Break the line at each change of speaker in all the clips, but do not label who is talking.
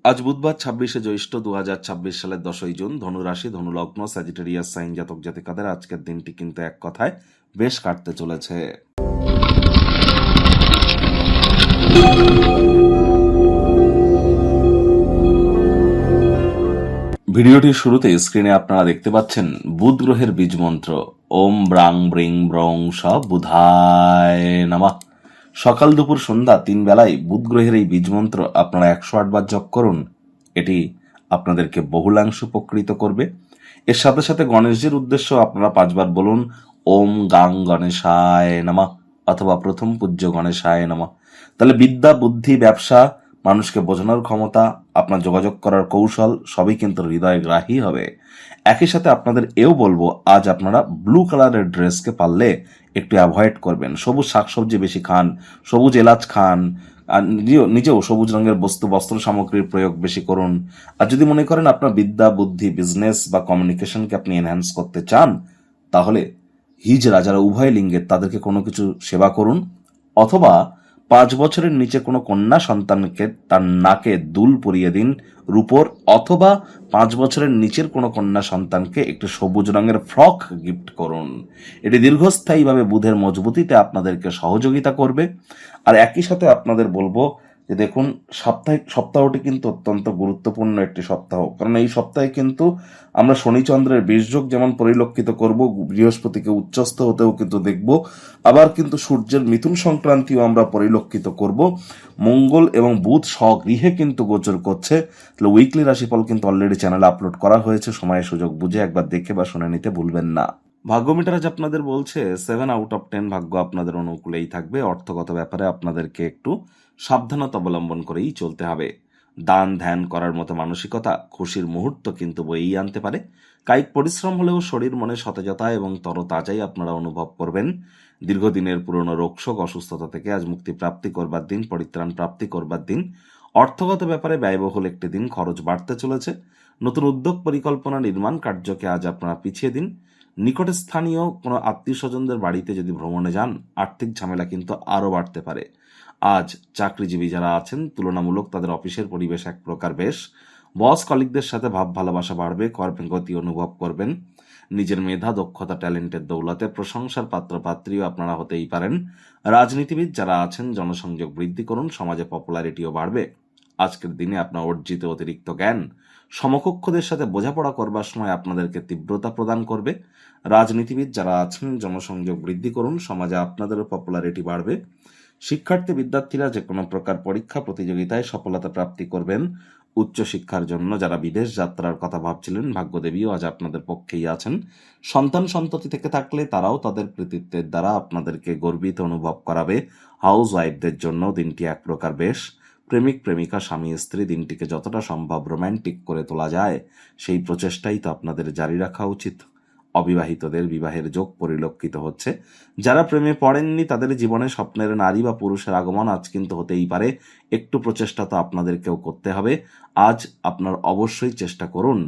আজ বুধবার ২৬শে জ্যৈষ্ঠ ২০২৬ সালের ১০ই জুন। ধনুরাশি, ধনুলগ্ন, স্যাজিটেরিয়াস সাইন জাতক জাতিকাদের আজকের দিনটি কিন্তু এক কথায় বেশ কাটতে চলেছে। ভিডিওটির শুরুতে স্ক্রিনে আপনারা দেখতে পাচ্ছেন বুধ গ্রহের বীজ মন্ত্র ওম ব্রাং ব্রিং ব্রং স বুধায় নমঃ। সকাল দুপুর সন্ধ্যা ৩ বেলায় বুধ গ্রহের এই বীজ মন্ত্র আপনারা ১০৮ বার জপ করুন। এটি আপনাদেরকে বহুলাংশ উপকৃত করবে। এর সাথে সাথে গণেশজির উদ্দেশ্য আপনারা ৫ বার বলুন ওম গাং গণেশায় নমঃ অথবা প্রথম পূজ্য গণেশায় নমঃ। তাহলে বিদ্যা, বুদ্ধি, ব্যবসা, মানুষকে বোঝানোর ক্ষমতা, আপনার যোগাযোগ করার কৌশল সবই কিন্তু হৃদয়গ্রাহী হবে। একই সাথে আপনাদের এও বলবো, আজ আপনারা ব্লু কালারের ড্রেসকে পারলে একটু অ্যাভয়েড করবেন। সবুজ শাকসবজি বেশি খান, সবুজ এলাচ খান, আর নিজেও সবুজ রঙের বস্ত্র সামগ্রীর প্রয়োগ বেশি করুন। আর যদি মনে করেন আপনার বিদ্যা, বুদ্ধি, বিজনেস বা কমিউনিকেশনকে আপনি এনহ্যান্স করতে চান, তাহলে হিজড়া যারা উভয় লিঙ্গের তাদেরকে কোনো কিছু সেবা করুন, অথবা ৫ বছরের নিচে কোনো কন্যা সন্তানকে তার নাকে দুল পরিয়ে দিন রূপোর, অথবা ৫ বছরের নিচের কোনো কন্যা সন্তানকে একটি সবুজ রঙের ফ্রক গিফট করুন। এটি দীর্ঘস্থায়ীভাবে বুধের মজবুতিতে আপনাদেরকে সহযোগিতা করবে। আর একই সাথে আপনাদের বলবো যে দেখুন, সপ্তাহটি কিন্তু অত্যন্ত গুরুত্বপূর্ণ একটি সপ্তাহ, কারণ এই সপ্তাহে কিন্তু আমরা শনিচন্দ্রের বীর্যযোগ যেমন পরিলক্ষিত করব, বৃহস্পতিকে উচ্চস্থ হতেও কিন্তু দেখব, আবার কিন্তু সূর্যের মিথুন সংক্রান্তিও আমরা পরিলক্ষিত করব। মঙ্গল এবং বুধ স্বগৃহে কিন্তু গোচর করছে। তাহলে উইকলি রাশিফল কিন্তু অলরেডি চ্যানেলে আপলোড করা হয়েছে, সময় সুযোগ বুঝে একবার দেখে বা শুনে নিতে ভুলবেন না। ভাগ্য মিটার আজ আপনাদের বলছে 7 আউট অফ 10 ভাগ্য আপনাদের অনুকূলেই থাকবে। অর্থগত ব্যাপারে আপনাদেরকে একটু সাবধানতা অবলম্বন করেই চলতে হবে। দান ধ্যান করার মতো মানসিকতা খুশির মুহূর্ত কিন্তু বইয়েই আনতে পারে। কায়িক পরিশ্রম হলেও শরীর মনে সতেজতা এবং তরতাজাই আপনারা অনুভব করবেন। দীর্ঘদিনের পুরনো রোগশোক অসুস্থতা থেকে আজ মুক্তি প্রাপ্তি করবার দিন, পরিত্রাণ প্রাপ্তি করবার দিন। অর্থগত ব্যাপারে ব্যয়বহুল একটি দিন, খরচ বাড়তে চলেছে। নতুন উদ্যোগ, পরিকল্পনা, নির্মাণ কার্যকে আজ আপনারা পিছিয়ে দিন। নিকটে স্থানীয় কোনো আত্মীয় স্বজনদের বাড়িতে যদি ভ্রমণে যান, আর্থিক ঝামেলা কিন্তু আরও বাড়তে পারে। আজ চাকরিজীবী যারা আছেন, তুলনামূলক তাদের অফিসের পরিবেশ এক প্রকার বেশ। বস কলিগদের সাথে ভাব ভালোবাসা বাড়বে, কর্মগতি অনুভব করবেন। নিজের মেধা, দক্ষতা, ট্যালেন্টের দৌলতে প্রশংসার পাত্রপাত্রীও আপনারা হতেই পারেন। রাজনীতিবিদ যারা আছেন, জনসংযোগ বৃদ্ধি করুন, সমাজে পপুলারিটিও বাড়বে। আজকের দিনে আপনার অর্জিত অতিরিক্ত জ্ঞান সমকক্ষদের সাথে বোঝাপড়া করবার সময় আপনাদেরকে তীব্রতা প্রদান করবে। রাজনীতিবিদ যারা আছেন, জনসংযোগ বৃদ্ধি করুন, সমাজে আপনাদেরও পপুলারিটি বাড়বে। শিক্ষার্থী বিদ্যার্থীরা যে কোনো প্রকার পরীক্ষা প্রতিযোগিতায় সফলতা প্রাপ্তি করবেন। উচ্চশিক্ষার জন্য যারা বিদেশ যাত্রার কথা ভাবছিলেন, ভাগ্যদেবীও আজ আপনাদের পক্ষেই আছেন। সন্তান সন্ততি থেকে থাকলে তারাও তাদের কৃতিত্বের দ্বারা আপনাদেরকে গর্বিত অনুভব করাবে। হাউস ওয়াইফদের জন্য দিনটি এক প্রকার বেশ। প্রেমিক প্রেমিকা, স্বামী স্ত্রী দিনটিকে যতটা সম্ভব রোম্যান্টিক করে তোলা যায়, সেই প্রচেষ্টাই তো আপনাদের জারি রাখা উচিত। অবিবাহিতদের বিবাহের যোগ পরিলক্ষিত হচ্ছে। যারা প্রেমে পড়েননি তাদের জীবনে স্বপ্নের নারী বা পুরুষের আগমন আজ কিন্তু হতেই পারে। একটু প্রচেষ্টা তো আপনাদেরকেও করতে হবে। আজ আপনার অবশ্যই চেষ্টা করুন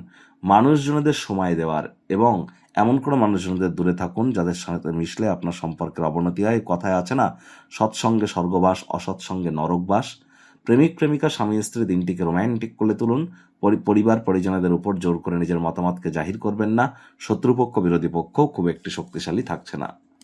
মানুষজনদের সময় দেওয়ার, এবং এমন কোনো মানুষজনদের দূরে থাকুন যাদের সাথে মিশলে আপনার সম্পর্কের অবনতি হয়। কথায় আছে না, সৎসঙ্গে স্বর্গবাস, অসৎসঙ্গে নরকবাস। প্রেমিক প্রেমিকা, স্বামী স্ত্রী দিনটিকে রোম্যান্টিক করে তুলুন। পরিবার পরিজনদের উপর জোর করে নিজের মতামতকে জাহির করবেন না। শত্রুপক্ষ বিরোধী পক্ষ খুব একটি শক্তিশালী থাকছে না।